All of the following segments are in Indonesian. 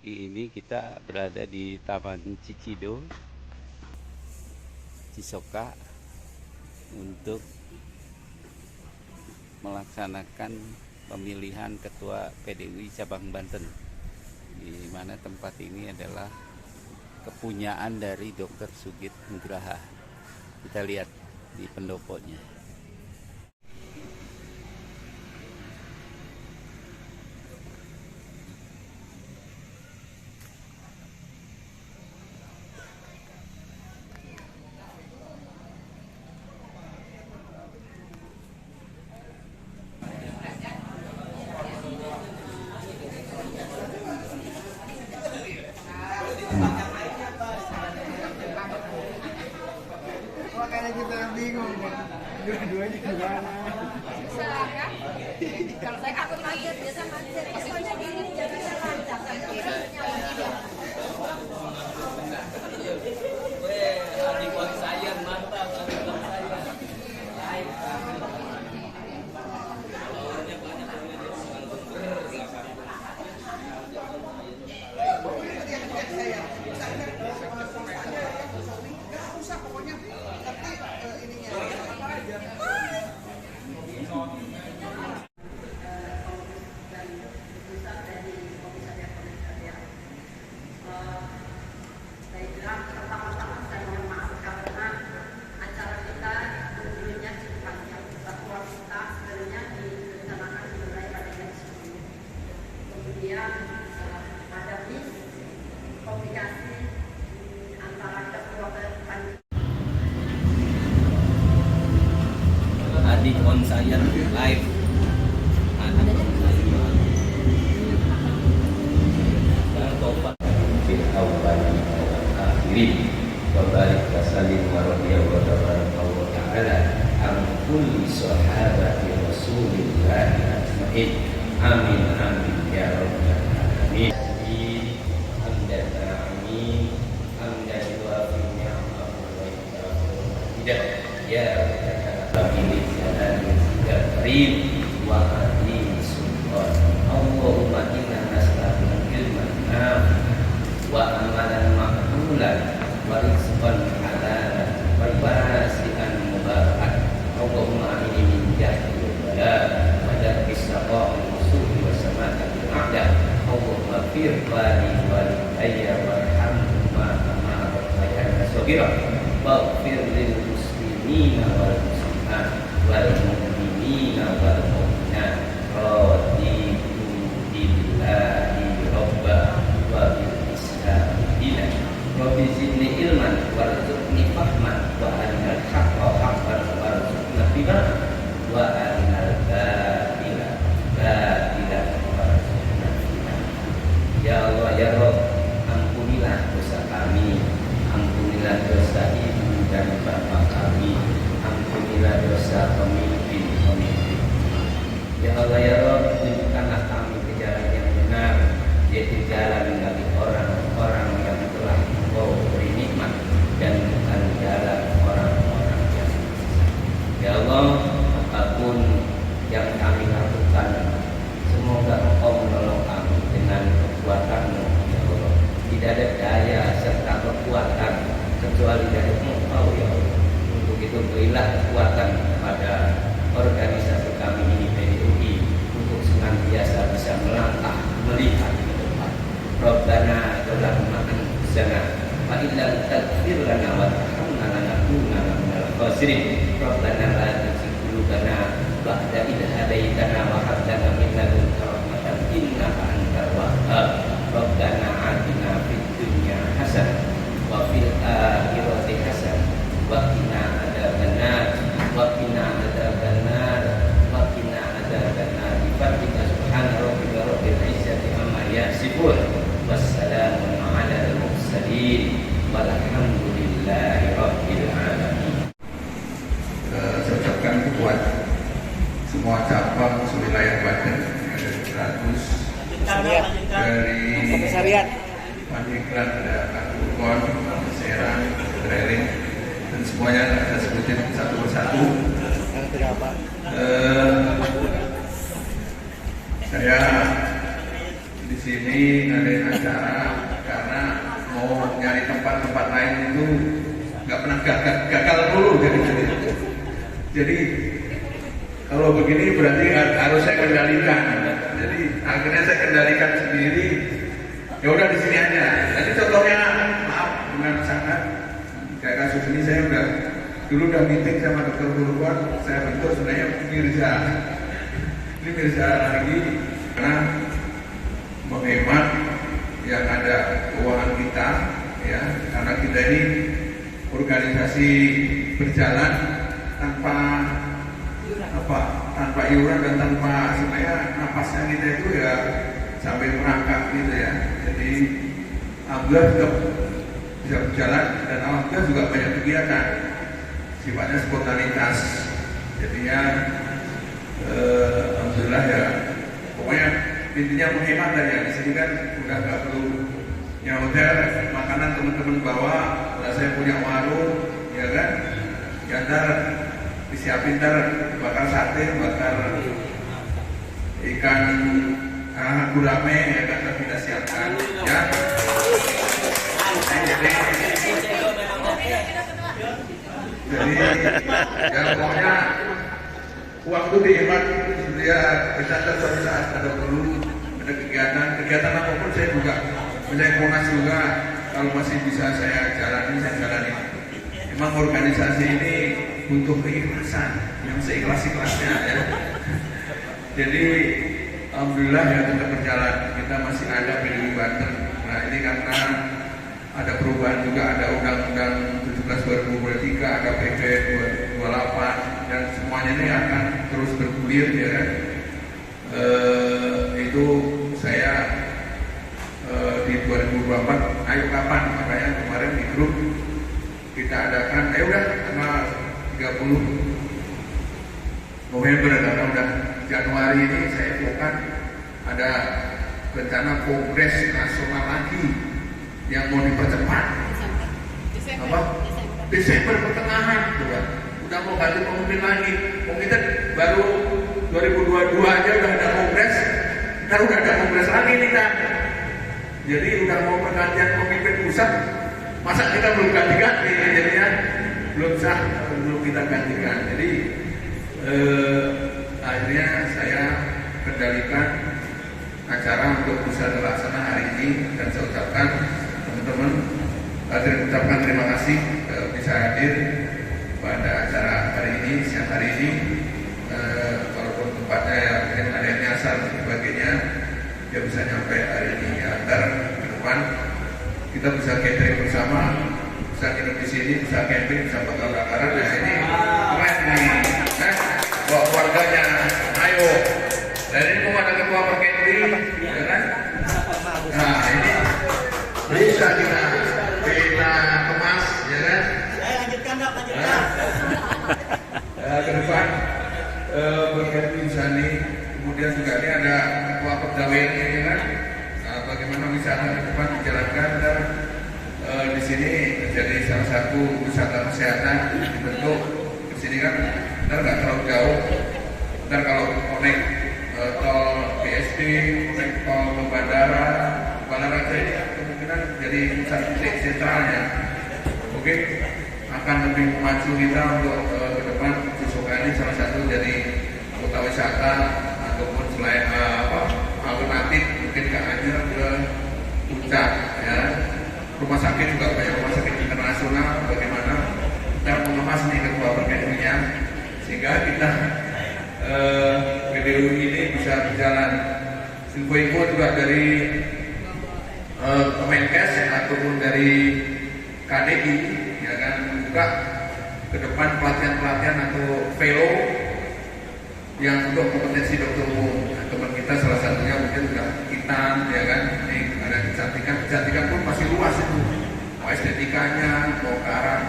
Ini kita berada di Taman Cicido, Cisoka, untuk melaksanakan pemilihan ketua PDUI cabang Banten, di mana tempat ini adalah kepunyaan dari Dr. Sugit Nugraha. Kita lihat di pendoponya. Makanya kita bingung dua-duanya gimana. Susah kan? Kalau saya takut macet, biasa macet. Pokoknya gini jalannya lancar. Adik buat saya mantap, adik buat saya. Adik on saya live. Dan tobat fil awwali wal akhirin wa barik wa sallim wa radiyallahu wa ta'ala an kulli sahabati rasulillahi ajma'in. Amin amin ya rabbal alamin. Ya Rabbil Karim wa Hadim Sultan. Allahumma inna nas'aluka ilman nafi'an wa amalan maqbulan wa rizqan halalan wa wasi'an mubarakan. Allahumma amini min jahli wa bala wa darbi saqa'i wa su'i wa sama'ati al-a'da. Allahumma firqani wa lidayya warhamhuma kama rabbayani shaghira. Waghfir lil muslimina wal muslimat wal mu'minina wal mu'minat. Raditu billahi rabba wa bil islam dinan. Rabbi zidni ilman warzuqni fahman wa arinal haqqa haqqan warzuqna ittiba'ah wa arinal batila batilan warzuqna ijtinabah. Ya Allah ya Rabb, ampunilah dosa kami, ampunilah dosa ibu dan bapak kami, ampunilah dosa pemimpin-pemimpin. Ya Allah ya Rabb, tunjukkanlah kami ke jalan yang benar, yaitu jalan dari orang-orang yang telah Engkau beri nikmat, dan bukan jalan orang-orang yang sesat. Ya Allah, apapun yang kami lakukan, semoga Engkau menolong kami dengan kekuatan-Mu ya Allah. Tidak ada daya serta kekuatan kecuali dari Engkau ya Allah. Untuk itu berilah kekuatan kepada organisasi kami ini PDUI untuk senantiasa bisa melangkah melihat ke depan. Rabbana zalamna anfusana wa illam taghfir lana wa tarhamna lanakunanna minal khasirin. Rabbana la tuzigh qulubana ba'da idh hadaitana wa hab lana min ladunka rahmatan innaka antal wahhab. Rabbana atina fid dunya hasanah wa fil akhirati hasanah wa qina adzabannar wa qina adzabannar wa qina adzabannar. Bi fadlika subhana rabbika rabbil izzati amma yasifun. Wassalamun 'alal mursalin walhamdulillahi rabbil alamin. Saya ucapkan buat semua cabang sewilayah Banten, ada 100 dari Pandiklat, ada Kakurkon, Serang, Trailing, dan semuanya saya sebutin satu persatu. Saya di sini ngadain acara karena mau nyari tempat-tempat lain itu nggak pernah gagal dulu jadi kalau begini berarti harus saya kendalikan. Jadi akhirnya saya kendalikan sendiri. Ya udah di sini aja. Jadi contohnya maaf dengan sangat kayak kasus ini saya dulu udah meeting sama dokter Burwan, saya bentuk sebenarnya Mirza. Ini Mirza lagi karena menghemat yang ada keuangan kita, ya karena kita ini organisasi berjalan tanpa iuran dan tanpa sebenarnya napasnya kita itu ya sampai merangkak gitu ya. Jadi alhamdulillah tetap bisa berjalan dan alhamdulillah juga banyak kegiatan sifatnya spontanitas. Jadinya alhamdulillah ya. Pokoknya intinya menghemat aja. Di sini kan udah nggak perlu yang hotel makanan teman-teman bawa. Kalau saya punya warung, ya kan, ya ntar disiapin bakar sate, bakar ikan gurame, ya kan kita siapkan, ya. Jadi ya pokoknya uang itu dihemat, dia bisa suatu saat ada perlu ada kegiatan apapun saya juga menjadi Monas juga kalau masih bisa saya jalani. Memang organisasi ini butuh keikhlasan yang seikhlas-ikhlasnya ya. Jadi alhamdulillah ya tetap berjalan. Kita masih ada PDI Banten. Nah ini karena ada perubahan juga, ada Undang-Undang 17/2023, ada PP 28 dan semuanya ini akan terus bergulir ya kan. Itu saya di 2024 ayo kapan, makanya kemarin di grup kita adakan udah tanggal 30 November karena udah Januari ini saya bukan ada rencana kongres nasional lagi yang mau dipercepat. Desember pertengahan udah mau ganti pemimpin lagi. Kita baru 2022 aja udah ada kongres, ntar udah ada kongres lagi nih kan. Jadi udah mau pergantian pemimpin pusat, masa kita belum ganti-ganti, jadinya belum sah, belum kita gantikan. Jadi akhirnya saya kendalikan acara untuk bisa terlaksana hari ini dan saya ucapkan teman-teman, ucapkan terima kasih bisa hadir pada acara hari ini, siang hari ini. Walaupun tempatnya ya mungkin ada yang nyasar dan sebagainya, dia bisa nyampe hari ini ya. Ntar ke depan kita bisa catering bersama, bisa nginep di sini, bisa camping, bisa bakar-bakaran di sini. Keren nih, bawa keluarganya, ayo. Dan ini mau ada ketua perkenti, ya kan? Nah ini bisa kita kemas, ya kan? Saya lanjutkan dok, Ke depan berkait Insani, kemudian juga ini ada ketua pegawai ini kan, bagaimana wisata ke depan dijalankan dan di sini menjadi salah satu wisata kesehatan dibentuk di sini kan, ntar nggak terlalu jauh, ntar kalau connect tol BSD, connect tol ke bandara aja ini kemungkinan jadi pusat titik sentralnya. Oke. Akan lebih maju kita untuk ke depan. Susuka ini salah satu jadi kota wisata ataupun selain alternatif mungkin ke Anyer, ke Puncak ya. Rumah sakit juga banyak rumah sakit internasional, bagaimana kita mengemas nih ketua perkembangannya sehingga kita PDU ini bisa berjalan. Info-info juga dari Kemenkes ataupun dari KDI ya kan, juga ke depan pelatihan-pelatihan atau fellow yang untuk kompetensi dokter umum. Nah, teman kita salah satunya mungkin sudah kita ya kan, ini ada kecantikan pun masih luas itu, mau estetikanya, mau ke arah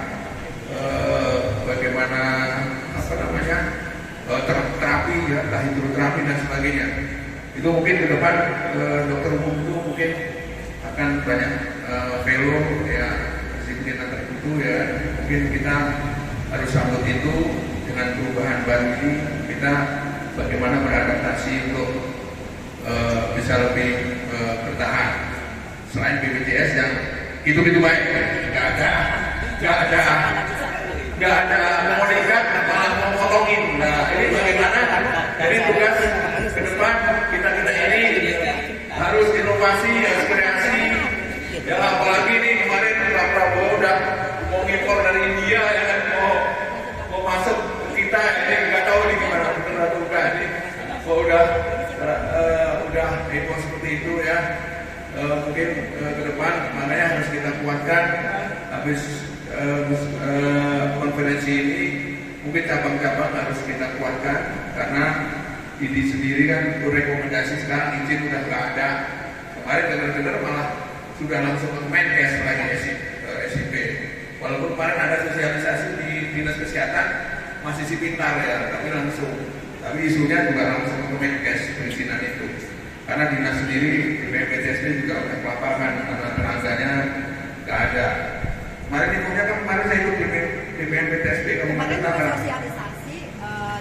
bagaimana terapi ya, hidroterapi dan sebagainya. Itu mungkin ke depan dokter umum itu mungkin akan banyak velo ya disiplin antar itu ya, mungkin kita harus sambut itu dengan perubahan baru ini. Kita bagaimana beradaptasi untuk bisa lebih bertahan. Selain BPJS yang itu baik, nggak ada memonikan malah memotongin. Nah ini bagaimana? Jadi tugas ke depan kita ini harus inovasi, harus kreasi. Ya apalagi nih kemarin Pak Prabowo udah mau ngimpor dari India ya kan, mau masuk ke kita, ini nggak tahu nih gimana benar atau enggak ini. Kok udah heboh seperti itu ya. Mungkin ke depan makanya harus kita kuatkan. Habis konferensi ini mungkin cabang-cabang harus kita kuatkan, karena ini sendiri kan rekomendasi sekarang izin udah nggak ada. Kemarin dengar-dengar malah sudah langsung ke Menkes lagi SIP. Walaupun kemarin ada sosialisasi di dinas kesehatan masih si pintar ya, tapi isunya juga langsung ke Menkes perizinan itu. Karena dinas sendiri di BPJS juga udah kelaparan karena tenaganya nggak ada. Kemarin infonya kan kemarin saya ikut di BPTSB Kabupaten Tangerang. Sosialisasi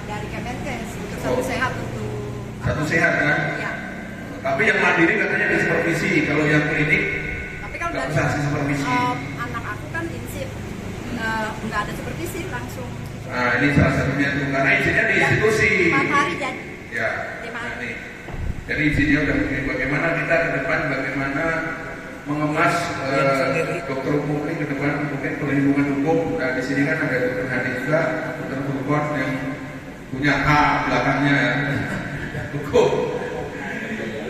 dari Kemenkes untuk satu sehat untuk satu sehat kan? Ya. Tapi yang mandiri katanya di supervisi, kalau yang klinik Tapi kalau nggak dari usah supervisi. anak aku kan insip nggak ada supervisi langsung. Nah ini salah satunya tuh, karena izinnya di institusi. 4 hari jadi. Ya. 5 hari. Ini. Jadi izinnya udah bagaimana kita ke depan, bagaimana mengemas dokter umum ini ke depan, mungkin perlindungan hukum. Nah di sini kan ada dokter Hadi juga, dokter Burkon yang punya H belakangnya ya. Hukum.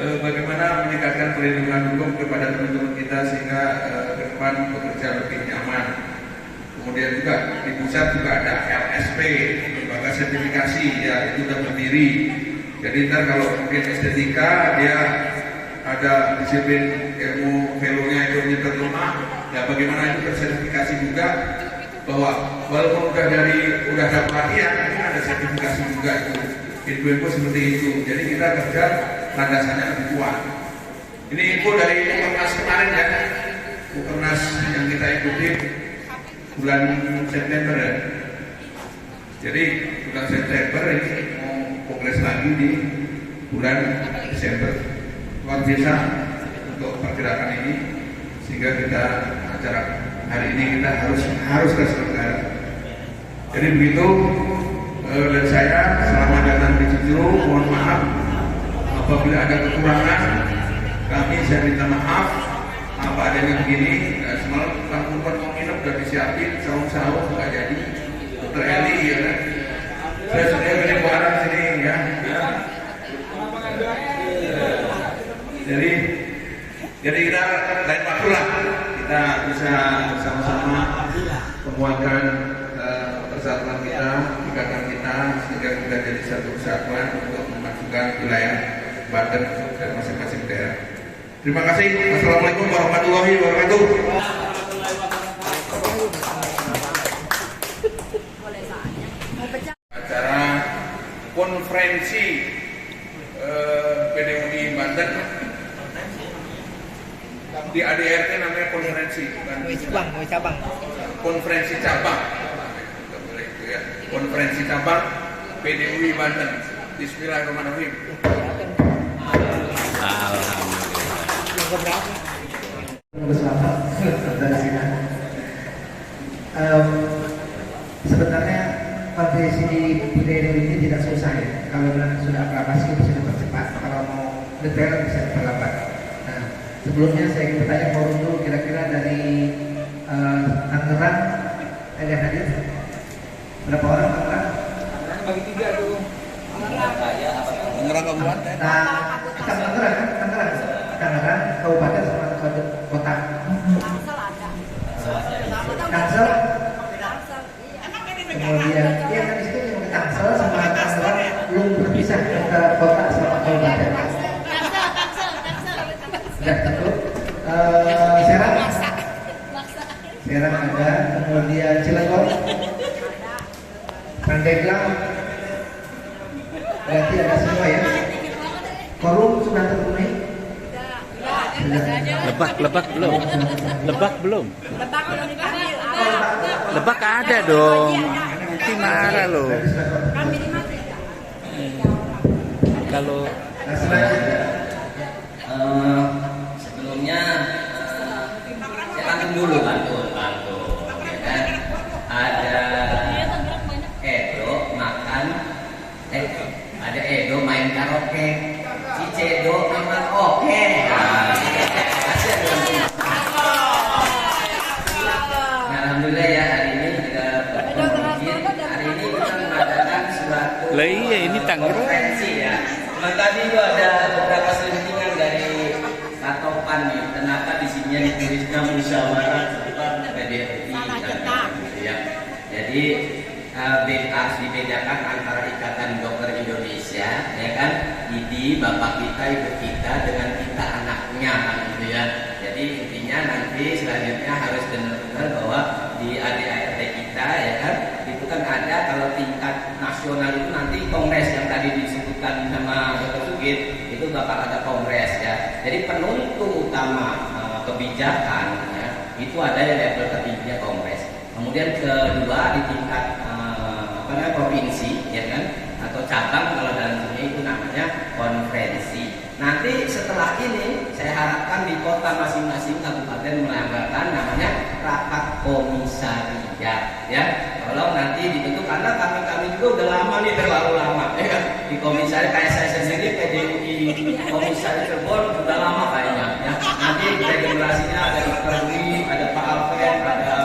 Bagaimana meningkatkan perlindungan hukum kepada teman-teman kita sehingga ke depan bekerja lebih nyaman. Kemudian juga di pusat juga ada LSP, lembaga sertifikasi ya, itu sudah berdiri. Jadi ntar kalau mungkin estetika dia ada disiplin ilmu velonya itu nyetir rumah, ya bagaimana itu tersertifikasi juga, bahwa walaupun udah ada pelatihan, ini ada sertifikasi juga itu info seperti itu. Jadi kita kerja landasannya lebih kuat. Ini info dari Mukernas kemarin ya, Mukernas yang kita ikuti bulan September ya. Jadi bulan September ini mau kongres lagi di bulan Desember. Luar biasa untuk pergerakan ini, sehingga kita acara hari ini kita harus terselenggara. Jadi begitu dan saya selamat datang di Cijeruk. Mohon maaf apabila ada kekurangan, saya minta maaf apa adanya begini. Dan semalam Kang Kurban mau nginep udah disiapin saung-saung nggak jadi. Dokter Eli ya kan. Saya sudah beli barang sini ya. Jadi kita lain waktu lah kita bisa bersama-sama menguatkan persatuan kita, ikatan kita, sehingga kita jadi satu kesatuan untuk memajukan wilayah Banten dan masing-masing daerah. Terima kasih. Wassalamualaikum warahmatullahi wabarakatuh. Acara konferensi PDUI Banten di ADRT namanya konferensi, bukan cabang. Konferensi cabang. Itu ya. Konferensi cabang PDUI Banten. Bismillahirrahmanirrahim. Sebenarnya konferensi di PDUI ini tidak susah ya. Kalau sudah aklamasi bisa dipercepat, kalau mau detail bisa diperlambat. Nah, sebelumnya saya ingin bertanya forum dulu, kira-kira dari Tangerang ada hadir berapa orang Tangerang? Bagi 3 dulu. Tangerang Kabupaten. Tangerang Kabupaten sama kota. Tangsel ada. Tangsel. Tangsel. Kemudian dia kan di situ yang di Tangsel sama Tangerang belum berpisah ke kota sama kabupaten. Sudah cukup. Serang ada, kemudian Cilegon, Pandeglang, berarti ada semua ya. Forum sudah terpenuhi. Lebak belum. Lebak belum. Lebak belum dipanggil. Lebak ada dong. Nanti marah loh. Kami di mana? Kalau Nah, selanjutnya Sebelumnya saya pantun dulu pantun ya kan. Ada Edo main karaoke, si Cedo memang oke. Nah, alhamdulillah ya hari ini kita hari ini kita mengadakan suatu lah iya ini Tangerang. konferensi ya. Memang tadi itu ada beberapa selentingan dari Katopan nih. Kenapa di sini ditulisnya musyawarah PDI ya. Jadi harus dibedakan antara Ikatan Dokter Indonesia, ya kan, IDI, bapak kita, ibu kita, dengan kita anaknya, kan, gitu ya. Jadi intinya nanti selanjutnya harus benar-benar bahwa di ADART kita, ya kan, itu kan ada kalau tingkat nasional itu nanti kongres yang tadi disebutkan sama Dr. Sugit, itu bakal ada kongres ya. Jadi penentu utama kebijakan, ya, itu ada yang level ketiganya kongres. Kemudian kedua di tingkat provinsi, ya kan, atau cabang kalau dalam sini itu namanya konferensi. Nanti setelah ini saya harapkan di kota masing-masing kabupaten mengadakan namanya rapat komisariat, ya. Kalau nanti dibentuk, karena kami juga udah lama nih, terlalu lama, ya kan, di komisariat. Kayak saya sendiri PDI komisariat Cirebon udah lama kayaknya, ya. Nanti generasinya ada Dr. Dwi, ada Pak Alfred, ada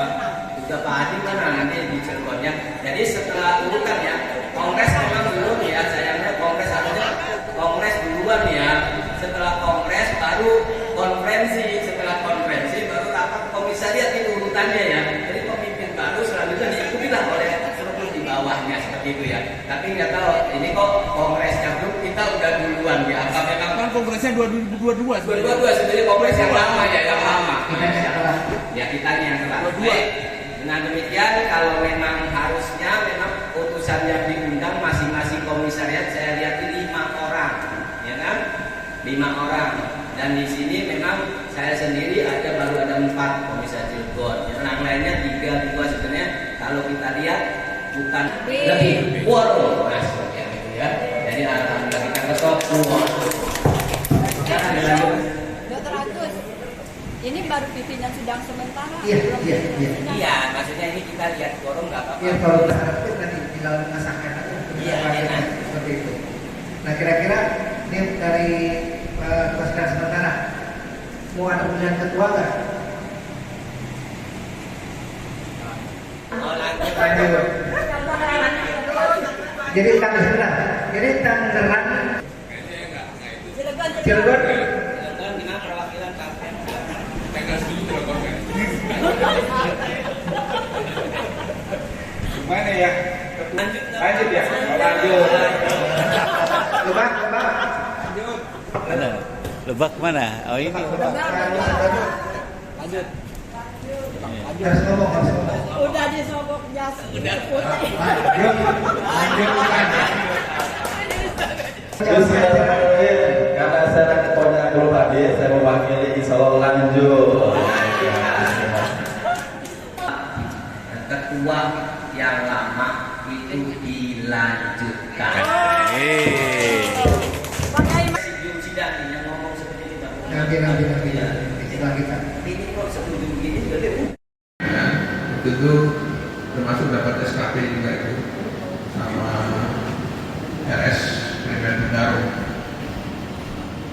juga Pak Adi mana nanti di Cirebonnya. Jadi setelah urutan ya, kongres memang dulu ya, sayangnya kongres harusnya kongres duluan ya. Setelah kongres baru konferensi, setelah konferensi baru rapat komisariat, itu urutannya ya. Jadi pemimpin baru selanjutnya diikutilah oleh seluruh di bawahnya seperti itu ya. Tapi nggak tahu ini kok kongresnya belum, kita udah duluan ya. Apa memang Kan kongresnya 2022 sebenarnya kongres yang lama ya, yang lama. Ya kita yang telah. Nah demikian, kalau memang harusnya memang utusan yang diundang masing-masing komisariat saya lihat 5 orang, ya kan, 5 orang. Dan di sini memang saya sendiri baru ada 4 komisariat Cirebon. Yang lainnya 3 sebenarnya kalau kita lihat bukan lebih quorum masuk ya, gitu ya. Jadi alhamdulillah kita ketok quorum. Dokter Agus, ini baru pimpinan sidang sementara. Iya. Maksudnya ini kita lihat quorum nggak apa-apa. Ya kalau berarti nanti tinggal mengesahkan aja. Iya. Seperti itu. Nah kira-kira ini dari pasukan sementara mau ada pemilihan ketua nggak? Lanjut. Jadi Tangerang. Cirebon. Gimana perwakilan KPM? Gimana ya? Lanjut ya? Lanjut. Lebak. mana? Lebak mana? Oh ini. Lanjut. Harus ngomong. Udah disogok jas. Karena saya ketuanya dulu tadi, saya mewakili insya Allah lanjut. Ketua yang lama itu dilanjutkan. Presidium sidang yang ngomong seperti ini Pak. Nanti setelah kita. Ini kok setuju begini juga deh. Itu termasuk dapat SKP juga itu sama RS Primer Bendaro.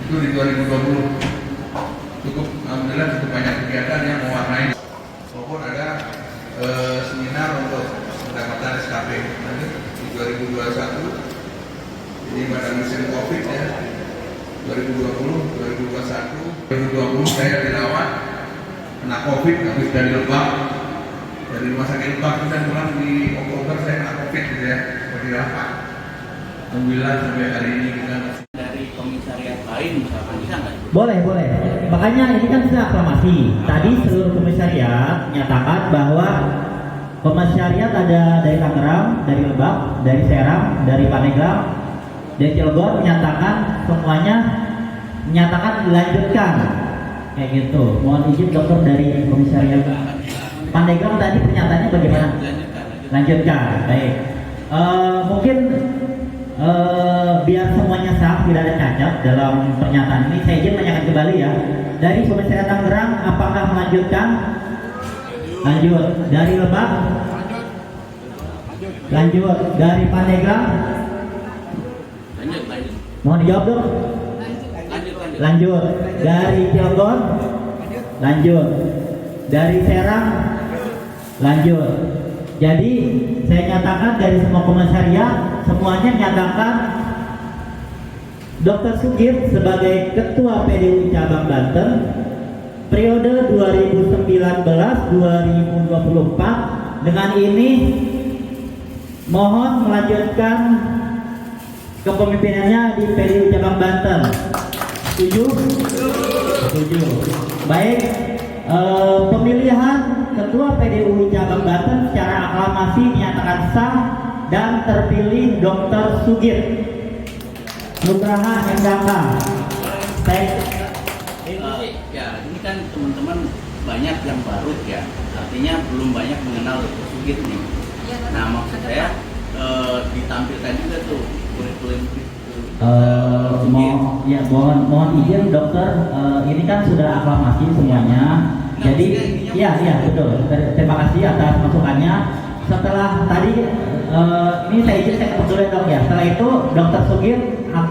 Itu di 2020 alhamdulillah cukup banyak kegiatan yang mewarnai. Walaupun ada seminar untuk mendapatkan SKP nanti di 2021 ini pada musim COVID ya, 2020 saya dirawat kena COVID, habis dari Lebak, dari rumah sakit Lebak dan pulang di Oktober saya kena COVID gitu ya, seperti apa. Alhamdulillah sampai hari ini kita Dari komisariat lain misalkan bisa nggak? Boleh. Makanya ini kan sudah aklamasi. Tadi seluruh komisariat menyatakan bahwa komisariat ada dari Tangerang, dari Lebak, dari Serang, dari Pandeglang, dari Cilegon menyatakan semuanya menyatakan dilanjutkan. kayak gitu. Mohon izin dokter dari komisariat Pandeglang tadi pernyataannya bagaimana? Lanjutkan, baik. Mungkin biar semuanya sah, tidak ada cacat dalam pernyataan ini, saya izin menanyakan kembali ya. Dari Komisariat Tangerang, apakah melanjutkan? Lanjut. Dari Lebak? Lanjut. Dari Pandeglang? Mohon dijawab dong. Lanjut. Dari Cilegon? Lanjut. Dari Serang? Lanjut. Jadi saya nyatakan dari semua komisariat semuanya nyatakan Dr. Sugit sebagai Ketua PDUI Cabang Banten periode 2019-2024. Dengan ini mohon melanjutkan kepemimpinannya di PDUI Cabang Banten. Setuju? Setuju. Baik, pemilihan Ketua PDUI Cabang Banten secara aklamasi dinyatakan sah dan terpilih Dr. Sugit Nugraha MDK. Ya, ini kan teman-teman banyak yang baru ya, artinya belum banyak mengenal Dr. Sugit nih. Nah, maksud saya ditampilkan juga tuh kurikulum mohon izin dokter, ini kan sudah aklamasi semuanya. Jadi ya betul. Terima kasih atas masukannya. Setelah tadi ini saya izin saya ketuk dulu ya dok ya. Setelah itu Dr. Sugit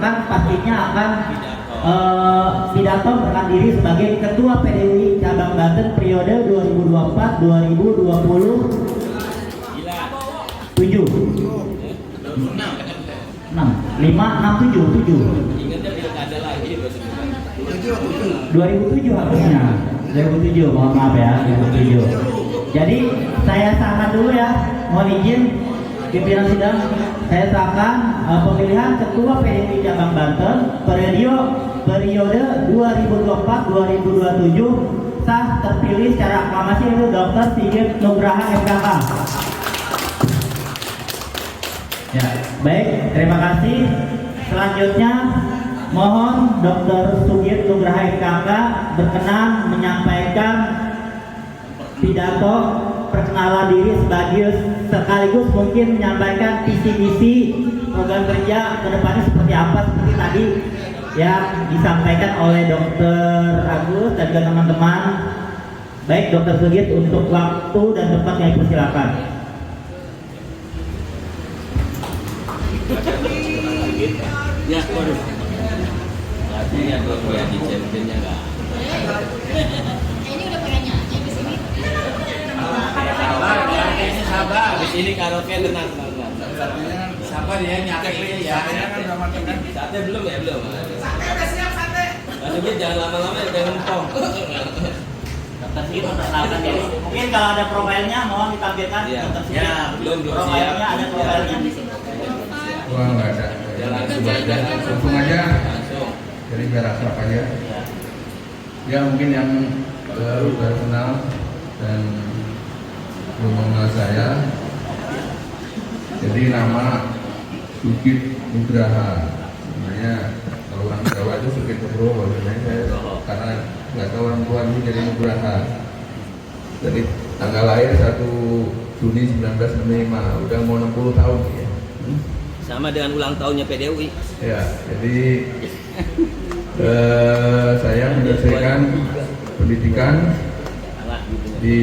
pastinya akan pidato berkan diri sebagai Ketua PDUI Cabang Banten periode 2024-2027. 6, 5, 6, 7. Ingatnya pilkada lagi 2007 harusnya. 2007, mohon maaf ya, 2007. Jadi saya sahkan dulu ya, mohon izin pimpinan sidang, saya sahkan pemilihan Ketua PDUI Cabang Banten periode 2024-2027 sah terpilih secara aklamasi yaitu Dr. Sugit Nugraha MKK. Ya, baik, terima kasih. Selanjutnya mohon Dr. Sugit Nugraha MKK berkenan menyampaikan pidato perkenalan diri sekaligus mungkin menyampaikan visi-misi program kerja ke depannya seperti apa, seperti tadi yang disampaikan oleh Dr. Agus dan juga teman-teman. Baik, Dr. Sugit, untuk waktu dan tempat yang dipersilakan. Ya, waduh. Artinya belum ya di championnya enggak. Ini udah pengen nyanyi di sini. Sabar, di sini karaoke tenang. Sabar ya, nyanyi ya. Sate belum ya, belum. Sate udah siap sate. Tapi jangan lama-lama udah ngempong. Dr. Sugit memperkenalkan diri. Mungkin kalau ada profilnya mohon ditampilkan. Dr. Sugit. Ya, belum Profilnya ada profilnya. Wah, nggak ada. Langsung aja. Jadi biar akrab aja. Ya mungkin yang baru kenal dan belum mengenal saya. Jadi nama Sugit Nugraha. Sebenarnya kalau orang Jawa itu Sugit Nugroho. Saya karena nggak tahu orang tua ini jadi Nugraha. Jadi tanggal lahir 1 Juni 1965. Udah mau 60 tahun ya. Sama dengan ulang tahunnya PDUI. Ya, jadi saya menyelesaikan pendidikan di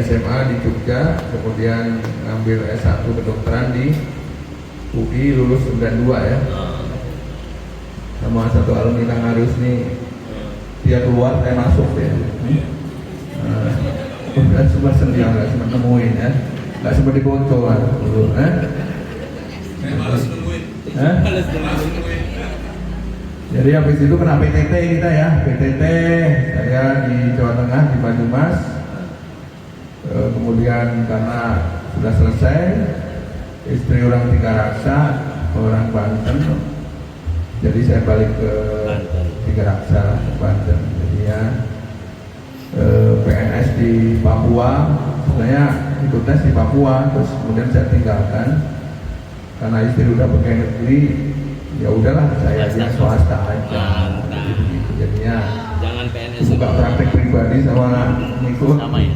SMA di Jogja, kemudian ngambil S1 kedokteran di UI, lulus 92 ya. Sama satu alumni Kang Arius nih, dia keluar, saya masuk ya. Udah sempat sendiang, nggak sempat nemuin ya, nggak sempat dibocor dulu. Jadi habis itu kena PTT kita ya, PTT saya di Jawa Tengah di Banyumas. Kemudian karena sudah selesai, istri orang Tigaraksa, orang Banten, jadi saya balik ke Tigaraksa, Banten. Jadi ya PNS di Papua, sebenarnya ikut tes di Papua, terus kemudian saya tinggalkan karena istri udah pegawai negeri. Ya udahlah, saya swasta aja. Jadinya jangan Jangan PNS. buka praktek pribadi sama ikut Sama ya.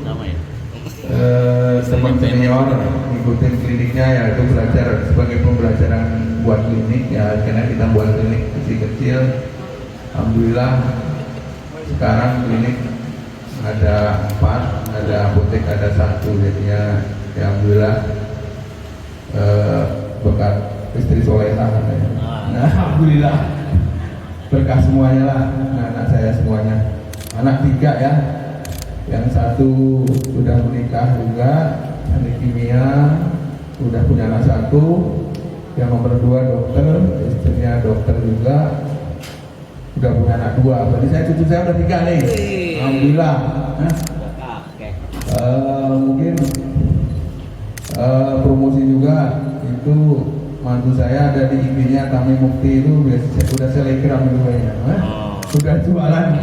teman senior ngikutin kliniknya, ya itu belajar sebagai pembelajaran buat klinik ya, karena kita buat klinik kecil-kecil. Alhamdulillah sekarang klinik ada 4, ada apotek ada 1, jadinya ya alhamdulillah berkat istri solehah katanya. Nah, alhamdulillah berkah semuanya lah, anak saya semuanya, anak 3 ya, yang 1 sudah menikah juga, ahli kimia, udah punya anak 1, yang nomor 2 dokter, istrinya dokter juga, udah punya anak 2. Berarti cucu saya udah 3 nih, alhamdulillah. Mungkin promosi juga itu mantu saya ada di IG-nya Tami Mukti, itu udah selegram itu kayaknya, udah jualan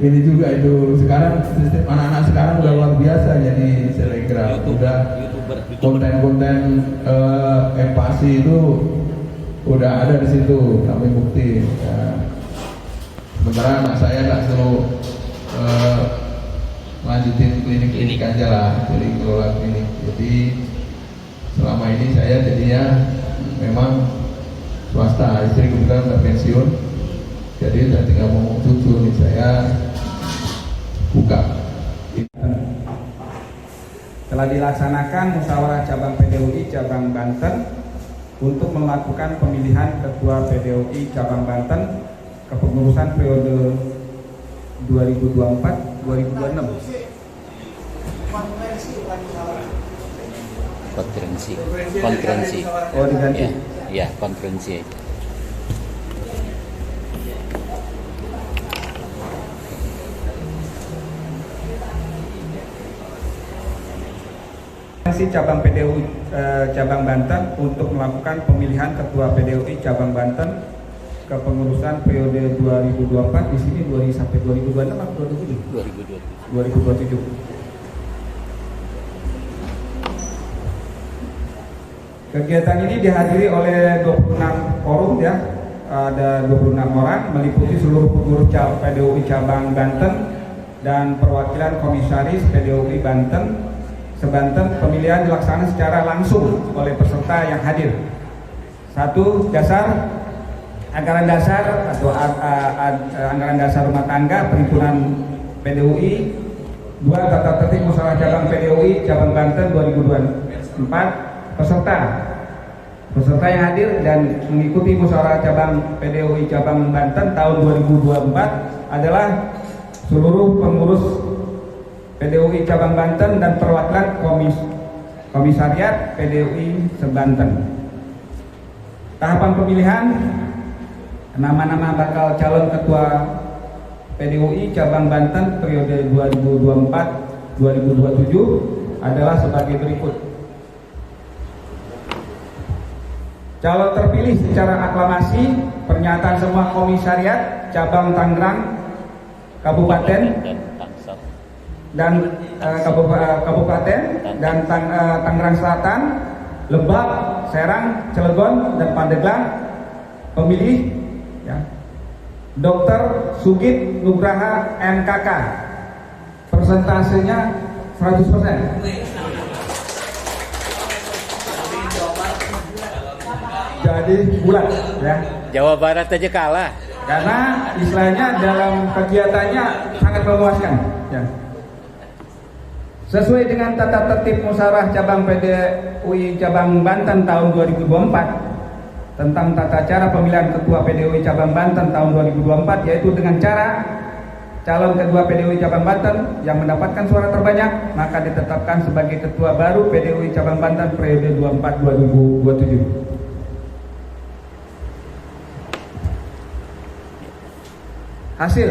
ini juga itu. Sekarang anak-anak sekarang udah luar biasa jadi selegram, udah konten-konten empati itu udah ada di situ Tami Mukti. Ya. Sementara anak saya nggak selalu lanjutin klinik aja lah, jadi kelola klinik. Jadi selama ini saya jadinya memang swasta, istri kebetulan udah pensiun, jadi udah tinggal ngomong cucu nih saya buka. Telah dilaksanakan musyawarah cabang PDUI cabang Banten untuk melakukan pemilihan ketua PDUI cabang Banten kepengurusan periode 2024-2026. Konferensi. Oh, diganti. Ya, konferensi aja. Konferensi cabang PDUI cabang Banten untuk melakukan pemilihan ketua PDUI cabang Banten kepengurusan periode 2024, di sini 20 sampai 2026 atau 2027? 2027. Kegiatan ini dihadiri oleh 26 forum ya, ada 26 orang meliputi seluruh pengurus PDUI cabang Banten dan perwakilan komisaris PDUI Banten sebanten. Pemilihan dilaksanakan secara langsung oleh peserta yang hadir. 1. Anggaran dasar atau anggaran dasar rumah tangga perhimpunan PDUI. 2. Tata tertib musyawarah cabang PDUI cabang Banten 2024. Peserta yang hadir dan mengikuti musyawarah cabang PDUI cabang Banten tahun 2024 adalah seluruh pengurus PDUI cabang Banten dan perwakilan komisariat PDUI sebanten. Tahapan pemilihan nama-nama bakal calon ketua PDUI cabang Banten periode 2024-2027 adalah sebagai berikut. Calon terpilih secara aklamasi, pernyataan semua komisariat cabang Tangerang Kabupaten dan Kabupaten dan Tangerang Selatan, Lebak, Serang, Cilegon dan Pandeglang. Pemilih ya, Dr. Sugit Nugraha MKK, persentasenya 100%. Jadi bulat ya. Jawa Barat aja kalah. Karena istilahnya dalam kegiatannya sangat memuaskan ya. Sesuai dengan tata tertib musyawarah cabang PDUI cabang Banten tahun 2024 tentang tata cara pemilihan ketua PDUI cabang Banten tahun 2024, yaitu dengan cara calon ketua PDUI cabang Banten yang mendapatkan suara terbanyak maka ditetapkan sebagai ketua baru PDUI cabang Banten periode 24-2027. Hasil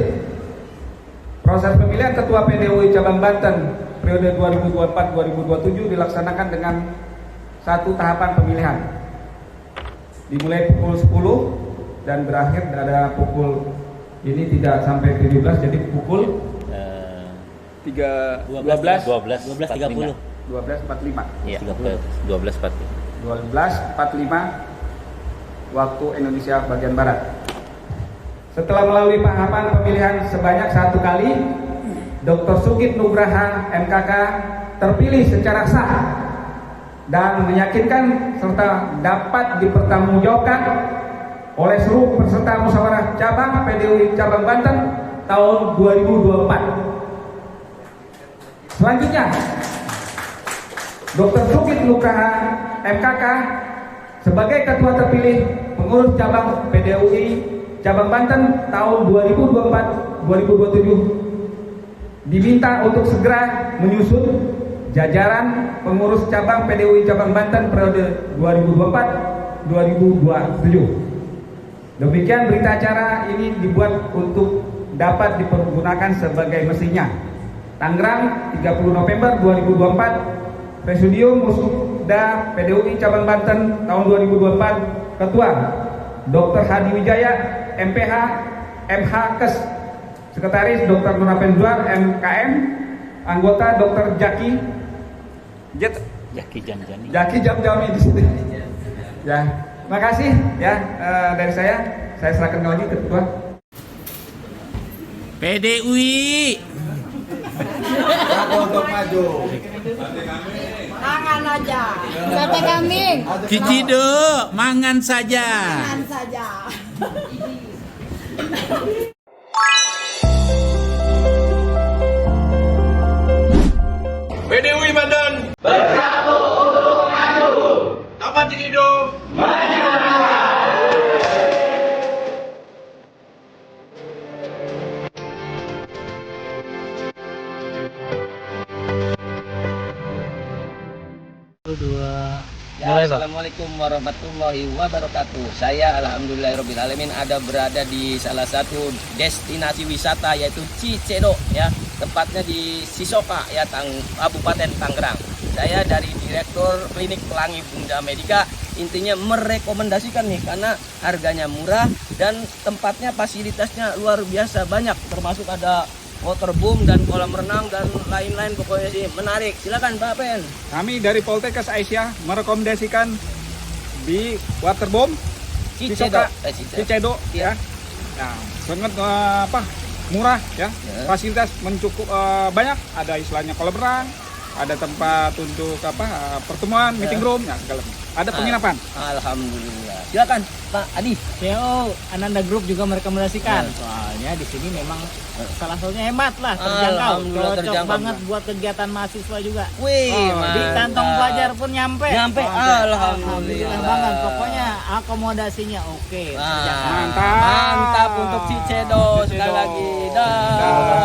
proses pemilihan ketua PDUI cabang Banten periode 2024-2027 dilaksanakan dengan satu tahapan pemilihan, dimulai pukul 10 dan berakhir pada pukul ini tidak sampai 17, jadi pukul 12.45. Iya, 12.45 waktu Indonesia bagian barat. Setelah melalui tahapan pemilihan sebanyak 1 kali, Dr. Sugit Nugraha MKK terpilih secara sah dan meyakinkan serta dapat dipertanggungjawabkan oleh seluruh peserta musyawarah cabang PDUI Cabang Banten tahun 2024. Selanjutnya, Dr. Sugit Nugraha MKK sebagai ketua terpilih pengurus cabang PDUI Cabang Banten tahun 2024-2027 diminta untuk segera menyusun jajaran pengurus cabang PDUI Cabang Banten periode 2024-2027. Demikian berita acara ini dibuat untuk dapat dipergunakan sebagai mesinnya. Tangerang, 30 November 2024, Presidium Musda PDUI Cabang Banten tahun 2024, Ketua Dr. Hadi Wijaya MPH MH Kes, Sekretaris Dr. Nurapen Juar MKM, anggota Dr. Jaki Jamjami di sini. Ya, makasih ya dari saya serahkan lagi ke Ketua. PDUI. Aku untuk maju. Mangan aja. Sate kambing. Cicido, mangan saja. Mangan saja. PDUI Banten bersatu untuk maju. Apa Cikido? Maju. Ya, Assalamualaikum warahmatullahi wabarakatuh. Saya alhamdulillahirobbilalamin ada berada di salah satu destinasi wisata yaitu Cicedo ya, tepatnya di Sisoka ya, Kabupaten Tangerang. Saya dari Direktur Klinik Pelangi Bunda Medika, intinya merekomendasikan nih karena harganya murah dan tempatnya fasilitasnya luar biasa banyak, termasuk ada waterboom dan kolam renang dan lain-lain, pokoknya sih menarik. Silakan Pak Pen. Kami dari Poltekkes Aisyah merekomendasikan di waterboom Cicedo. Cicedo ya. Nah, sangat murah ya. Fasilitas mencukup banyak, ada istilahnya kolam renang, ada tempat untuk pertemuan, meeting room ya, segala macam. Ada penginapan. Alhamdulillah. Silakan Pak Adi. CEO Ananda Group juga merekomendasikan. Soalnya di sini memang salah satunya hemat lah, terjangkau. Alhamdulillah, Cocok terjangkau banget buat kegiatan mahasiswa juga. Wih, Di kantong pelajar pun nyampe. Alhamdulillah banget. Pokoknya akomodasinya oke. Mantap untuk Cicedo sekali lagi. Dah.